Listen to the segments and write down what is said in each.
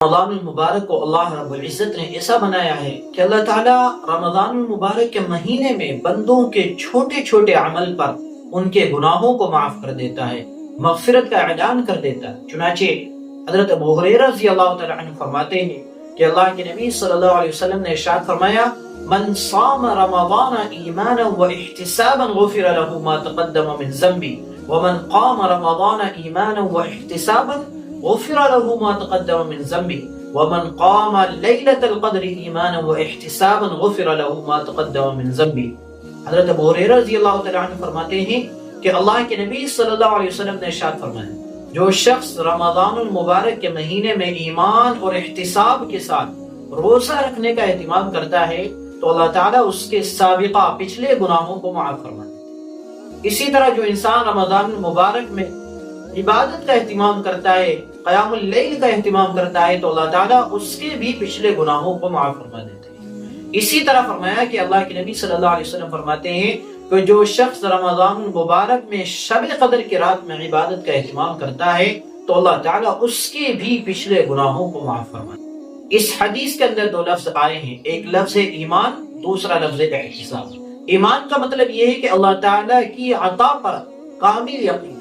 رمضان المبارک کو اللہ رب العزت نے ایسا بنایا ہے کہ اللہ تعالیٰ رمضان المبارک کے مہینے میں بندوں کے چھوٹے چھوٹے عمل پر ان کے گناہوں کو معاف کر دیتا ہے، مغفرت کا اعلان کر دیتا ہے۔ چنانچہ حضرت ابو ہریرہ رضی اللہ تعالیٰ عنہ فرماتے ہیں کہ اللہ کے نبی صلی اللہ علیہ وسلم نے ارشاد فرمایا، من صام رمضان ایمانا واحتسابا غفر له ما تقدم من ذنبه ومن قام رمضان ایمانا واحتسابا غفر له ما تقدم من ذنبه ومن قام ليلة القدر ایمانا واحتسابا غفر له ما تقدم من ذنبه۔ حضرت ابو ہریرہ رضی اللہ تعالیٰ عنہ فرماتے ہیں کہ اللہ کے نبی صلی اللہ علیہ وسلم نے ارشاد فرمایا، جو شخص رمضان المبارک کے مہینے میں ایمان اور احتساب کے ساتھ روزہ رکھنے کا اہتمام کرتا ہے تو اللہ تعالیٰ اس کے سابقہ پچھلے گناہوں کو معاف فرما دیتا ہے۔ اسی طرح جو انسان رمضان المبارک میں عبادت کا اہتمام کرتا ہے، قیام اللیل کا اہتمام کرتا ہے تو اللہ تعالیٰ اس کے بھی پچھلے گناہوں کو معاف فرما دیتے ہیں۔ اسی طرح فرمایا کہ اللہ کے نبی صلی اللہ علیہ وسلم فرماتے ہیں کہ جو شخص رمضان المبارک میں شب قدر کی رات میں عبادت کا اہتمام کرتا ہے تو اللہ تعالیٰ اس کے بھی پچھلے گناہوں کو معاف فرما دیتے ہیں۔ اس حدیث کے اندر دو لفظ آئے ہیں، ایک لفظ ایمان، دوسرا لفظ احتساب۔ ایمان کا مطلب یہ ہے کہ اللہ تعالیٰ کی عطا پر کامل یقین،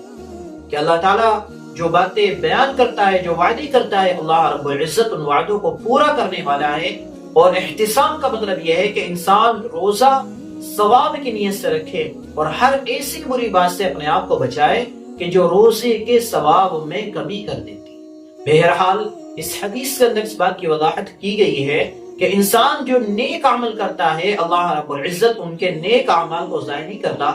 کہ اللہ تعالیٰ جو باتیں بیان کرتا ہے، جو وعدے کرتا ہے، اللہ رب العزت ان وعدوں کو پورا کرنے والا ہے۔ اور احتساب کا مطلب یہ ہے کہ انسان روزہ ثواب کی نیت سے رکھے اور ہر ایسی بری بات سے اپنے آپ کو بچائے کہ جو روزے کے ثواب میں کمی کر دیتی ہے۔ بہرحال اس حدیث کے اندر اس بات کی وضاحت کی گئی ہے کہ انسان جو نیک عمل کرتا ہے، اللہ رب العزت ان کے نیک اعمال کو ضائع نہیں کرتا۔